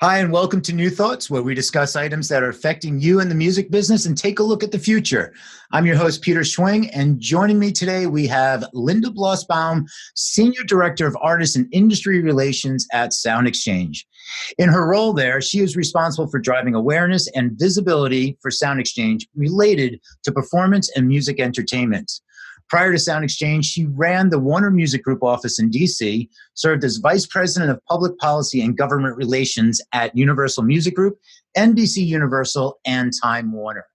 Hi, and welcome to New Thoughts, where we discuss items that are affecting you in the music business and take a look at the future. I'm your host, Peter Schwinge, and joining me today, we have Linda Bloss-Baum, Senior Director of Artist and Industry Relations at SoundExchange. In her role there, she is responsible for driving awareness and visibility for SoundExchange related to performance and music entertainment. Prior to SoundExchange, she ran the Warner Music Group office in DC, served as Vice President of Public Policy and Government Relations at Universal Music Group, NBC Universal, and Time Warner.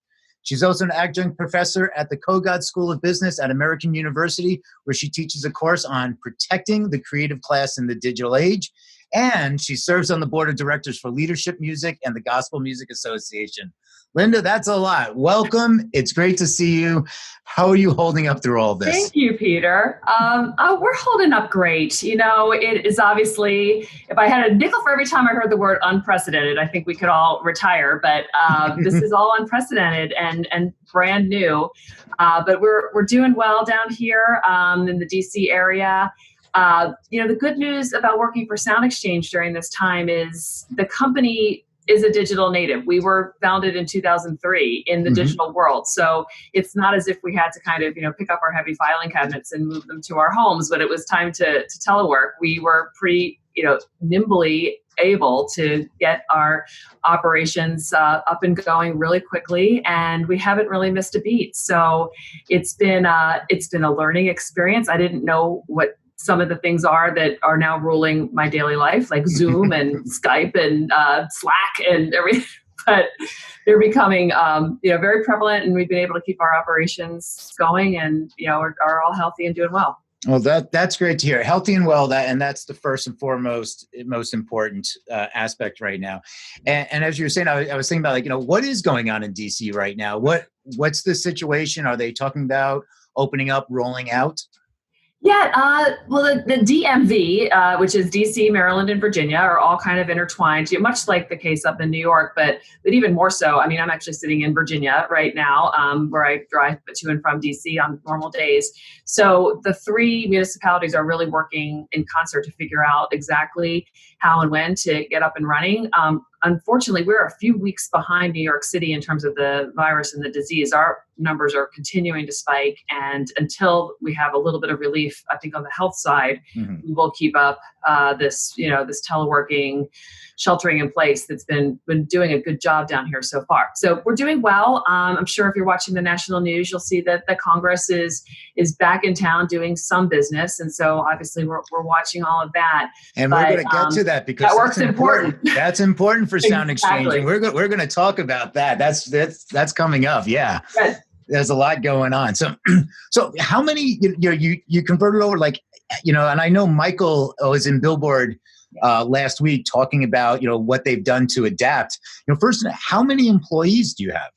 She's also an adjunct professor at the Kogod School of Business at American University, where she teaches a course on protecting the creative class in the digital age. And she serves on the board of directors for Leadership Music and the Gospel Music Association. Linda, that's a lot. Welcome. It's great to see you. How are you holding up through all this? Thank you, Peter. We're holding up great. You know, it is obviously, if I had a nickel for every time I heard the word unprecedented, I think we could all retire. But this is all unprecedented and brand new. But we're doing well down here in the DC area. The good news about working for SoundExchange during this time is the company is a digital native. We were founded in 2003 in the digital world. So it's not as if we had to kind of, pick up our heavy filing cabinets and move them to our homes when it was time to telework. We were pretty, nimbly able to get our operations up and going really quickly, and we haven't really missed a beat. So it's been a learning experience. I didn't know what some of the things are that are now ruling my daily life, like Zoom and Skype and Slack and everything. But they're becoming, very prevalent, and we've been able to keep our operations going, and are all healthy and doing well. Well, that's great to hear. Healthy and well, and that's the first and foremost, most important aspect right now. And as you were saying, I was thinking about what is going on in DC right now? What's the situation? Are they talking about opening up, rolling out? Yeah, well, the DMV, which is DC, Maryland, and Virginia, are all kind of intertwined, much like the case up in New York, but even more so. I mean, I'm actually sitting in Virginia right now, where I drive to and from DC on normal days. So the three municipalities are really working in concert to figure out exactly how and when to get up and running. Unfortunately, we're a few weeks behind New York City in terms of the virus and the disease. Our numbers are continuing to spike, and until we have a little bit of relief, I think on the health side, we will keep up this teleworking, sheltering in place that's been doing a good job down here so far. So we're doing well. I'm sure if you're watching the national news, you'll see that the Congress is back in town doing some business, and so obviously we're watching all of that. And we're going to get to that because that work's important. That's important for SoundExchange. Exactly. And we're going to talk about that. That's coming up. Yeah. Good. There's a lot going on. So how many, you converted over, and I know Michael was in Billboard last week talking about, what they've done to adapt. First, how many employees do you have?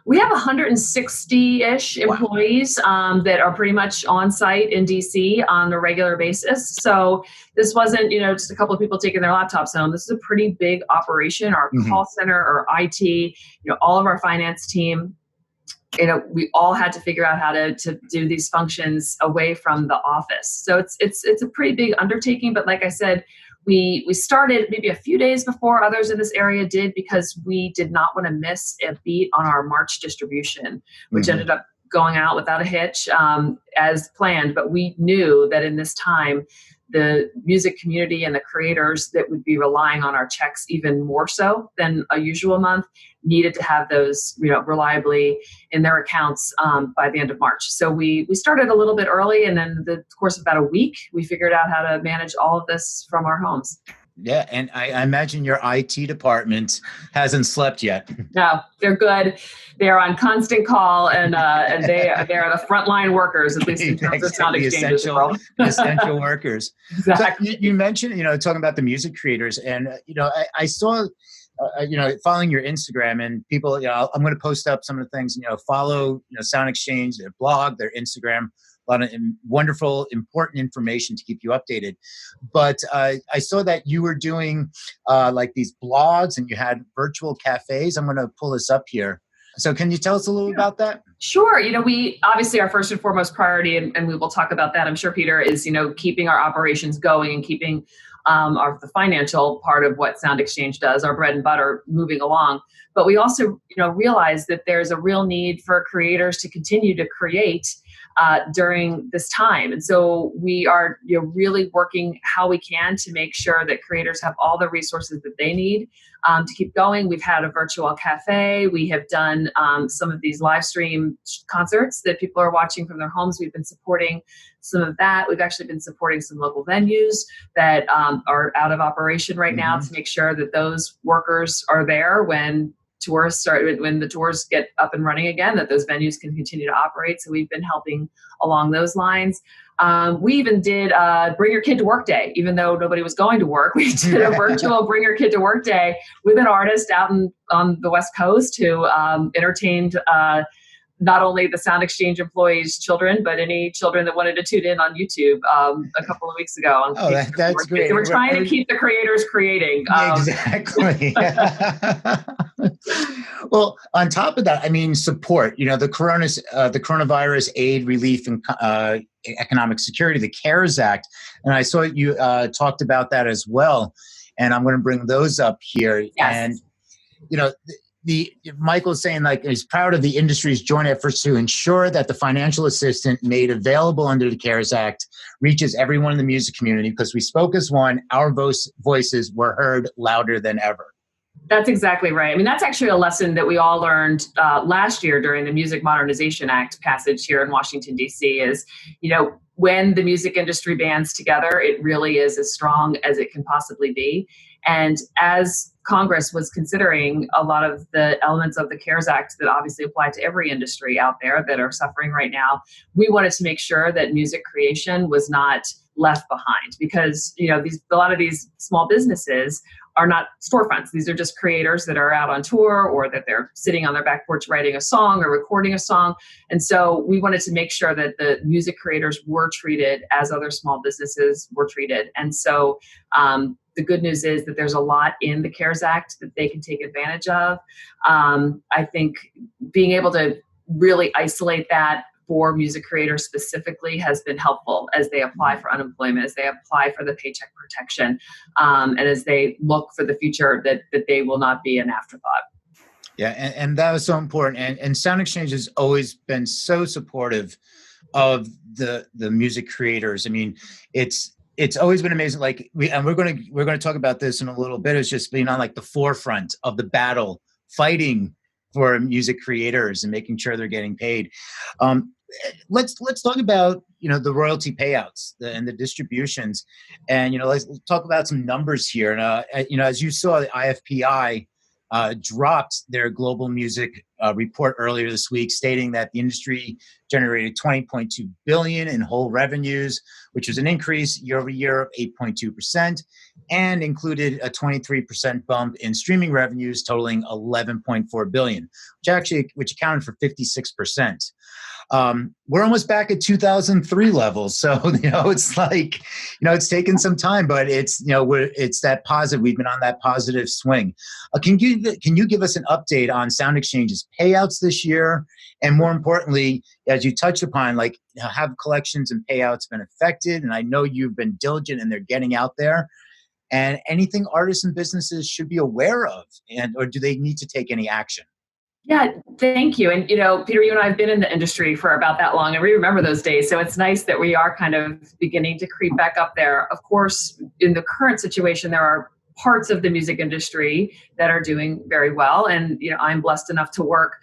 We have 160-ish employees that are pretty much on site in DC on a regular basis. So this wasn't, just a couple of people taking their laptops home. This is a pretty big operation. Our call center, our IT, all of our finance team. We all had to figure out how to do these functions away from the office. So it's a pretty big undertaking. But like I said, we started maybe a few days before others in this area did, because we did not want to miss a beat on our March distribution, which ended up going out without a hitch as planned. But we knew that in this time, the music community and the creators that would be relying on our checks even more so than a usual month needed to have those, reliably in their accounts by the end of March. So we started a little bit early, and then in the course of about a week, we figured out how to manage all of this from our homes. Yeah, and I imagine your IT department hasn't slept yet. No, they're good. They're on constant call, and they are the frontline workers, at least in terms of SoundExchange. The essential workers. Exactly. So you mentioned, talking about the music creators, and I saw, following your Instagram, and people, I'm going to post up some of the things. Follow, SoundExchange, their blog, their Instagram. A lot of wonderful, important information to keep you updated. But I saw that you were doing these blogs, and you had virtual cafes. I'm going to pull this up here. So can you tell us a little about that? Sure. We obviously, our first and foremost priority, and we will talk about that, I'm sure, Peter, is, keeping our operations going and keeping are the financial part of what SoundExchange does, our bread and butter moving along. But we also, realize that there's a real need for creators to continue to create during this time. And so we are really working how we can to make sure that creators have all the resources that they need to keep going. We've had a virtual cafe. We have done some of these live stream concerts that people are watching from their homes. We've been supporting some of that. We've actually been supporting some local venues that are out of operation right now to make sure that those workers are there when the tours get up and running again, that those venues can continue to operate. So we've been helping along those lines. We even did Bring Your Kid to Work Day, even though nobody was going to work. We did a virtual Bring Your Kid to Work Day with an artist out on the West Coast who entertained not only the SoundExchange employees' children, but any children that wanted to tune in on YouTube a couple of weeks ago. That's great. We're trying to keep the creators creating. Exactly. Well, on top of that, support, the coronavirus aid, relief, and economic security, the CARES Act. And I saw you talked about that as well. And I'm going to bring those up here. Yes. And, Michael's saying he's proud of the industry's joint efforts to ensure that the financial assistance made available under the CARES Act reaches everyone in the music community, because we spoke as one, our voices were heard louder than ever. That's exactly right. That's actually a lesson that we all learned last year during the Music Modernization Act passage here in Washington, D.C. is, when the music industry bands together, it really is as strong as it can possibly be. And as Congress was considering a lot of the elements of the CARES Act that obviously apply to every industry out there that are suffering right now, we wanted to make sure that music creation was not left behind, because a lot of these small businesses are not storefronts. These are just creators that are out on tour, or that they're sitting on their back porch writing a song or recording a song. And so we wanted to make sure that the music creators were treated as other small businesses were treated. And so the good news is that there's a lot in the CARES Act that they can take advantage of. I think being able to really isolate that for music creators specifically has been helpful as they apply for unemployment, as they apply for the paycheck protection, and as they look for the future, that they will not be an afterthought. Yeah, and that was so important. And SoundExchange has always been so supportive of the music creators. It's always been amazing. We're going to talk about this in a little bit. It's just being on the forefront of the battle, fighting for music creators and making sure they're getting paid. Let's talk about the royalty payouts and the distributions, and let's talk about some numbers here. And as you saw, the IFPI dropped their global music report earlier this week, stating that the industry generated $20.2 billion in whole revenues, which was an increase year over year of 8.2%, and included a 23% bump in streaming revenues, totaling $11.4 billion, which accounted for 56%. We're almost back at 2003 levels. So, it's it's taken some time, but it's that positive. We've been on that positive swing. Can you give us an update on SoundExchange's payouts this year? And more importantly, as you touched upon, have collections and payouts been affected? And I know you've been diligent and they're getting out there. And anything artists and businesses should be aware of, or do they need to take any action? Yeah, thank you. And, Peter, you and I have been in the industry for about that long, and we remember those days. So it's nice that we are kind of beginning to creep back up there. Of course, in the current situation, there are parts of the music industry that are doing very well. And, I'm blessed enough to work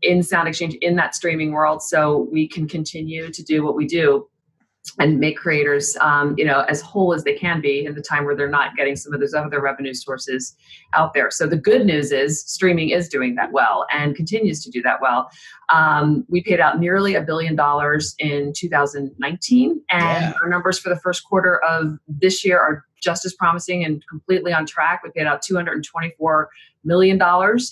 in SoundExchange in that streaming world, so we can continue to do what we do and make creators, as whole as they can be in the time where they're not getting some of those other revenue sources out there. So the good news is streaming is doing that well and continues to do that well. We paid out nearly $1 billion in 2019, and our numbers for the first quarter of this year are just as promising and completely on track. We paid out $224 million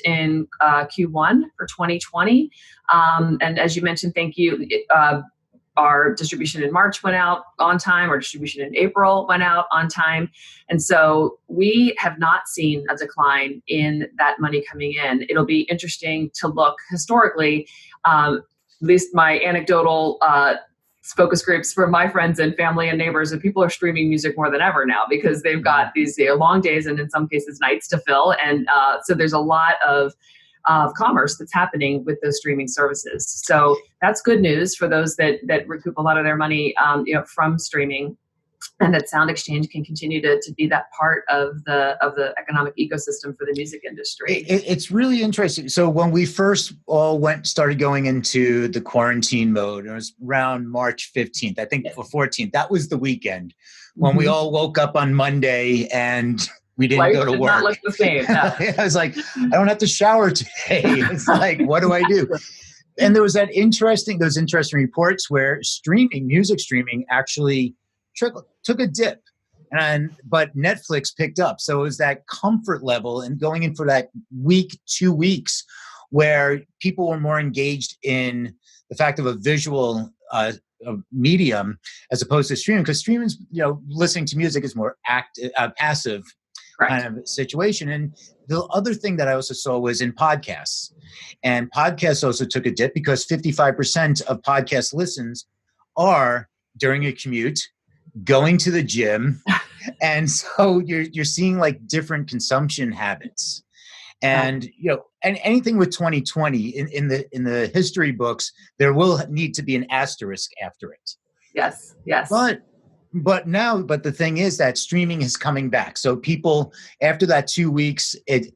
in Q1 for 2020. And as you mentioned, thank you. Our distribution in March went out on time. Our distribution in April went out on time. And so we have not seen a decline in that money coming in. It'll be interesting to look historically, at least my anecdotal focus groups for my friends and family and neighbors, and people are streaming music more than ever now because they've got these long days and in some cases nights to fill. And so there's a lot of commerce that's happening with those streaming services. So that's good news for those that recoup a lot of their money from streaming. And that SoundExchange can continue to be that part of the economic ecosystem for the music industry. It's really interesting. So when we first all started going into the quarantine mode, it was around March 15th, I think, or 14th. That was the weekend when we all woke up on Monday and we didn't go to work. Not look the same. No. I was like, I don't have to shower today. It's like, what do I do? And there was those interesting reports where music streaming actually took a dip, but Netflix picked up. So it was that comfort level and going in for that week, 2 weeks, where people were more engaged in the fact of a visual medium as opposed to streaming, because streaming, listening to music is more passive. Correct. Kind of situation. And the other thing that I also saw was in podcasts, and podcasts also took a dip because 55% of podcast listens are during a commute, going to the gym. And so you're seeing like different consumption habits. And and anything with 2020 in the history books, there will need to be an asterisk after it. Yes. But the thing is that streaming is coming back. So people, after that 2 weeks, it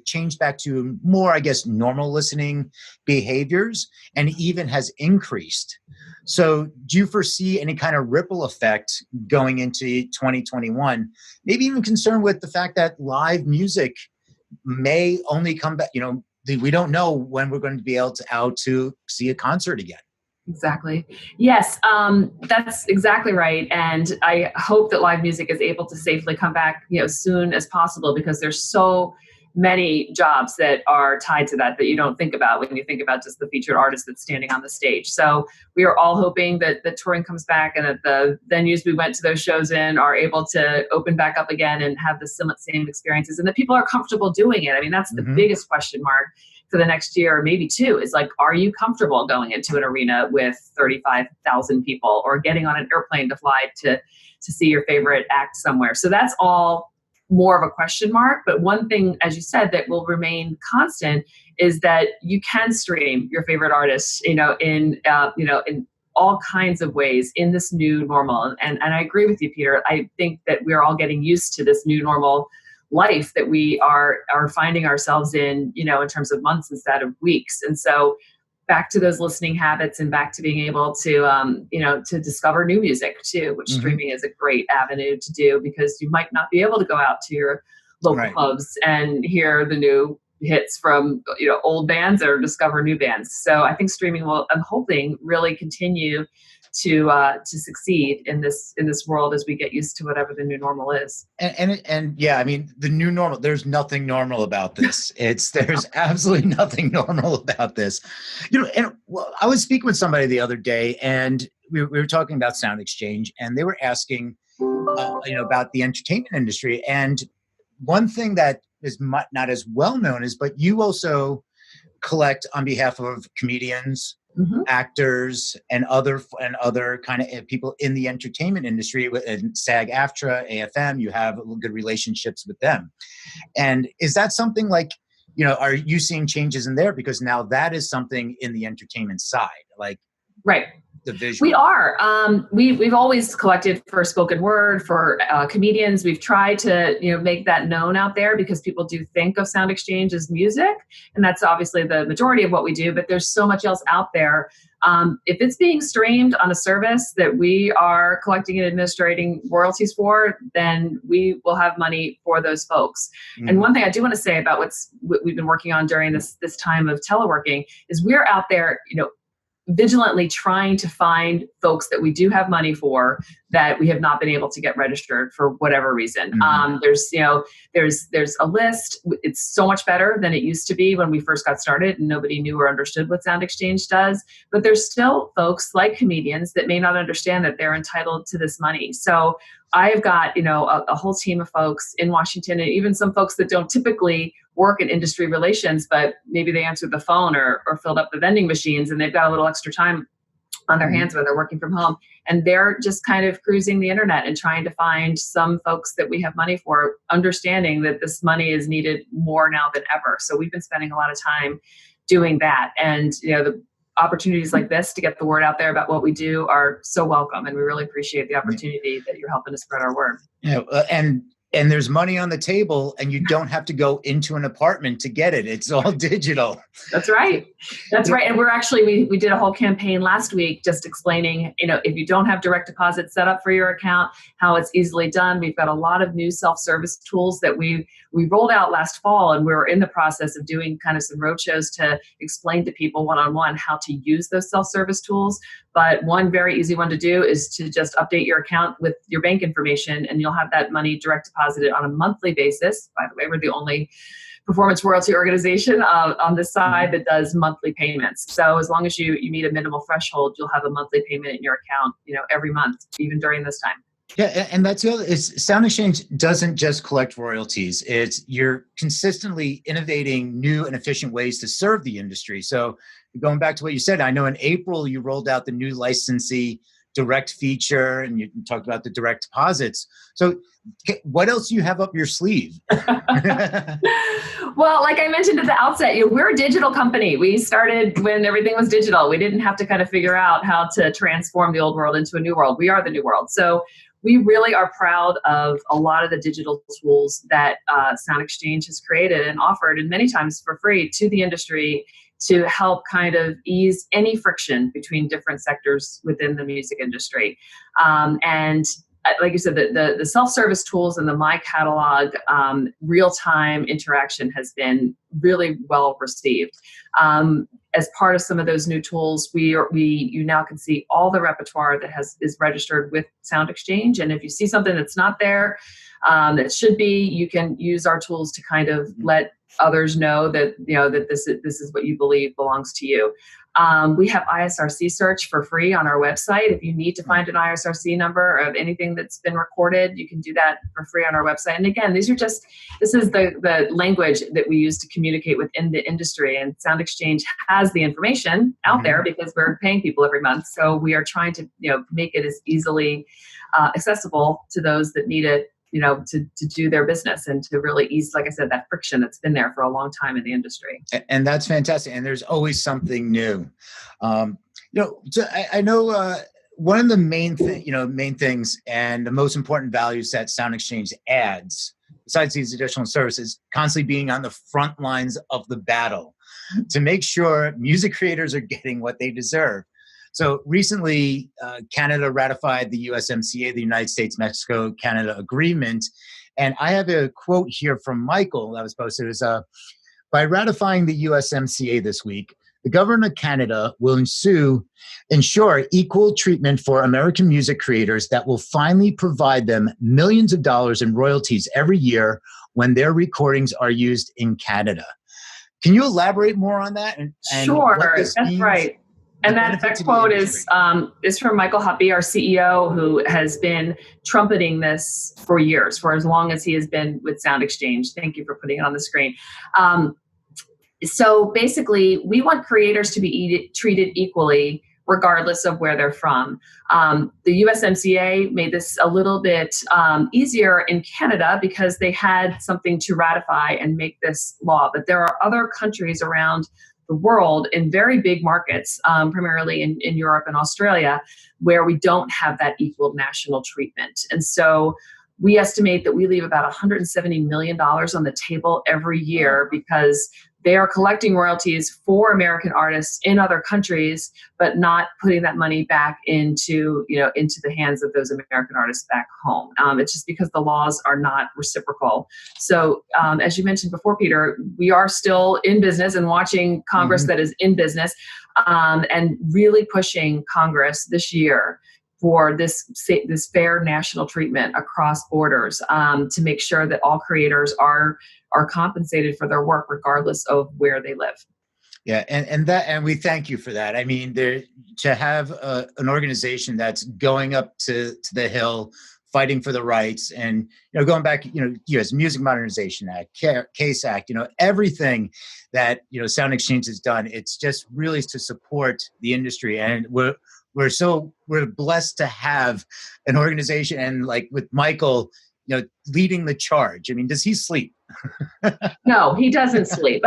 changed back to more, I guess, normal listening behaviors, and even has increased. So do you foresee any kind of ripple effect going into 2021? Maybe even concerned with the fact that live music may only come back, we don't know when we're going to be able to see a concert again. Exactly. Yes, that's exactly right. And I hope that live music is able to safely come back, as soon as possible, because there's so many jobs that are tied to that you don't think about when you think about just the featured artist that's standing on the stage. So we are all hoping that the touring comes back and that the venues we went to those shows in are able to open back up again and have the same experiences, and that people are comfortable doing it. I mean, that's the biggest question mark for the next year, or maybe two, is like, are you comfortable going into an arena with 35,000 people, or getting on an airplane to fly to see your favorite act somewhere? So that's all more of a question mark. But one thing, as you said, that will remain constant is that you can stream your favorite artists, in all kinds of ways in this new normal. And I agree with you, Peter. I think that we're all getting used to this new normal life that we are finding ourselves in, in terms of months instead of weeks. And so back to those listening habits and back to being able to, to discover new music too, which streaming is a great avenue to do, because you might not be able to go out to your local clubs and hear the new hits from, old bands, or discover new bands. So I think streaming will, I'm hoping, really continue to succeed in this world as we get used to whatever the new normal is. And yeah, I mean, the new normal, there's nothing normal about this. There's absolutely nothing normal about this. I was speaking with somebody the other day, and we were talking about SoundExchange, and they were asking, about the entertainment industry. And one thing that is not as well known is, but you also collect on behalf of comedians, actors, and other kind of people in the entertainment industry, and SAG-AFTRA, AFM. You have good relationships with them. And is that something like, are you seeing changes in there? Because now that is something in the entertainment side, like the visual. We are. We've always collected for spoken word, for comedians. We've tried to make that known out there, because people do think of SoundExchange as music, and that's obviously the majority of what we do. But there's so much else out there. If it's being streamed on a service that we are collecting and administrating royalties for, then we will have money for those folks. And one thing I do want to say about what we've been working on during this time of teleworking is we're out there, vigilantly trying to find folks that we do have money for that we have not been able to get registered for whatever reason. There's a list. It's so much better than it used to be when we first got started and nobody knew or understood what SoundExchange does. But there's still folks like comedians that may not understand that they're entitled to this money. So I've got, a whole team of folks in Washington, and even some folks that don't typically work in industry relations, but maybe they answered the phone or filled up the vending machines, and they've got a little extra time on their hands when they're working from home. And they're just kind of cruising the internet and trying to find some folks that we have money for, understanding that this money is needed more now than ever. So we've been spending a lot of time doing that. And, the opportunities like this to get the word out there about what we do are so welcome. And we really appreciate the opportunity that you're helping to spread our word. And there's money on the table, and you don't have to go into an apartment to get it. It's all digital. That's right. That's right. And we did a whole campaign last week just explaining, if you don't have direct deposit set up for your account, how it's easily done. We've got a lot of new self-service tools that we rolled out last fall, and we're in the process of doing kind of some roadshows to explain to people one-on-one how to use those self-service tools. But one very easy one to do is to just update your account with your bank information, and you'll have that money direct deposited on a monthly basis. By the way, we're the only performance royalty organization on this side that does monthly payments. So as long as you meet a minimal threshold, you'll have a monthly payment in your account, every month, even during this time. Yeah, and that's the other. SoundExchange doesn't just collect royalties. You're consistently innovating new and efficient ways to serve the industry. So going back to what you said, I know in April you rolled out the new licensee direct feature, and you talked about the direct deposits. So what else do you have up your sleeve? Well, like I mentioned at the outset, we're a digital company. We started when everything was digital. We didn't have to kind of figure out how to transform the old world into a new world. We are the new world. So we really are proud of a lot of the digital tools that SoundExchange has created and offered, and many times for free, to the industry to help kind of ease any friction between different sectors within the music industry. And like you said, the self-service tools and the My Catalog real-time interaction has been really well received. As part of some of those new tools, you now can see all the repertoire that is registered with SoundExchange. And if you see something that's not there, that should be, you can use our tools to kind of let others know that that this is what you believe belongs to you. We have ISRC search for free on our website. If you need to find an ISRC number of anything that's been recorded, you can do that for free on our website. And again, this is the language that we use to communicate within the industry. And SoundExchange has the information out there because we're paying people every month. So we are trying to make it as easily accessible to those that need it, to do their business and to really ease, like I said, that friction that's been there for a long time in the industry. And that's fantastic. And there's always something new. I know one of the main things and the most important values that SoundExchange adds, besides these additional services, constantly being on the front lines of the battle to make sure music creators are getting what they deserve. So recently, Canada ratified the USMCA, the United States-Mexico-Canada Agreement. And I have a quote here from Michael that was posted. By ratifying the USMCA this week, the government of Canada will ensure equal treatment for American music creators that will finally provide them millions of dollars in royalties every year when their recordings are used in Canada. Can you elaborate more on that? Sure, that's right. And that quote is from Michael Huppy, our CEO, who has been trumpeting this for years, for as long as he has been with SoundExchange. Thank you for putting it on the screen. So basically, we want creators to be treated equally, regardless of where they're from. The USMCA made this a little bit easier in Canada because they had something to ratify and make this law. But there are other countries around the world in very big markets, primarily in Europe and Australia, where we don't have that equal national treatment. And so we estimate that we leave about $170 million on the table every year because they are collecting royalties for American artists in other countries, but not putting that money back into the hands of those American artists back home. It's just because the laws are not reciprocal. So as you mentioned before, Peter, we are still in business and watching Congress that is in business and really pushing Congress this year for this fair national treatment across borders to make sure that all creators are compensated for their work regardless of where they live. Yeah, and we thank you for that. I mean, to have an organization that's going up to the Hill, fighting for the rights, and going back, U.S. Music Modernization Act, CASE Act, everything that SoundExchange has done. It's just really to support the industry, and we're we're blessed to have an organization, and like with Michael, leading the charge. I mean, does he sleep? No, he doesn't sleep.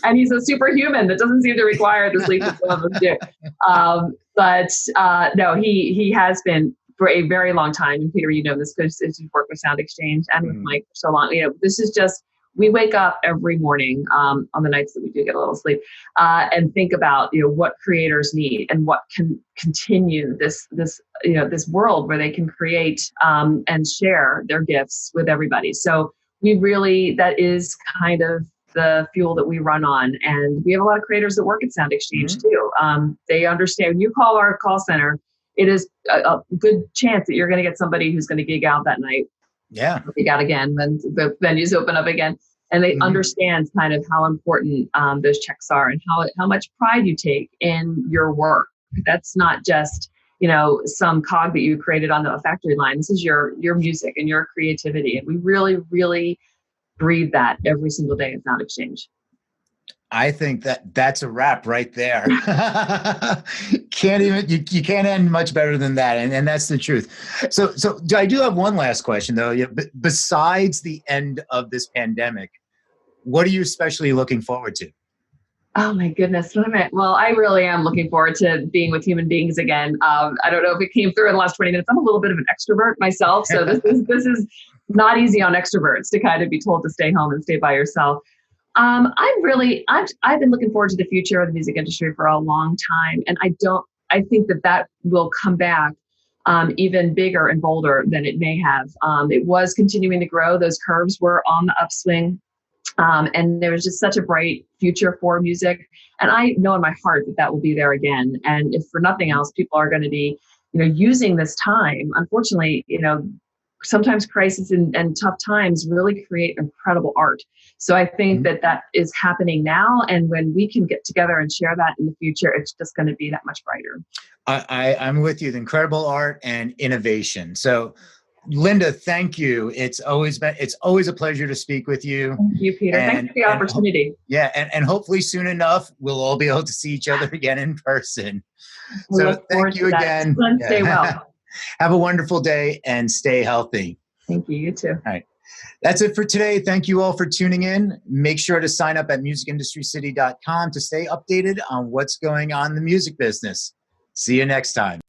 And he's a superhuman that doesn't seem to require the sleep that some of us do. No, he has been for a very long time. And Peter, you know this because you've worked with SoundExchange and with Mike for so long. This is just, we wake up every morning on the nights that we do get a little sleep and think about what creators need and what can continue this world where they can create and share their gifts with everybody. So that is kind of the fuel that we run on. And we have a lot of creators that work at SoundExchange too. They understand when you call our call center, it is a good chance that you're going to get somebody who's going to gig out that night. Yeah. Gig out again when the venues open up again. And they understand kind of how important those checks are and how much pride you take in your work. That's not just some cog that you created on the factory line. This is your music and your creativity. And we really, really breathe that every single day at SoundExchange. I think that's a wrap right there. You can't end much better than that. And that's the truth. So I do have one last question though. Besides the end of this pandemic, what are you especially looking forward to? Oh my goodness. Well, I really am looking forward to being with human beings again. I don't know if it came through in the last 20 minutes. I'm a little bit of an extrovert myself. So this is not easy on extroverts to kind of be told to stay home and stay by yourself. I've been looking forward to the future of the music industry for a long time. And I think that will come back even bigger and bolder than it may have. It was continuing to grow. Those curves were on the upswing. And there was just such a bright future for music. And I know in my heart that will be there again. And if for nothing else, people are going to be, using this time. Unfortunately, sometimes crisis and tough times really create incredible art. So I think that is happening now. And when we can get together and share that in the future, it's just going to be that much brighter. I'm with you. The incredible art and innovation. So Linda, thank you. It's always a pleasure to speak with you. Thank you, Peter. Thanks for the opportunity. And hopefully soon enough, we'll all be able to see each other again in person. So thank you again. Stay well. Have a wonderful day and stay healthy. Thank you. You too. All right. That's it for today. Thank you all for tuning in. Make sure to sign up at musicindustrycity.com to stay updated on what's going on in the music business. See you next time.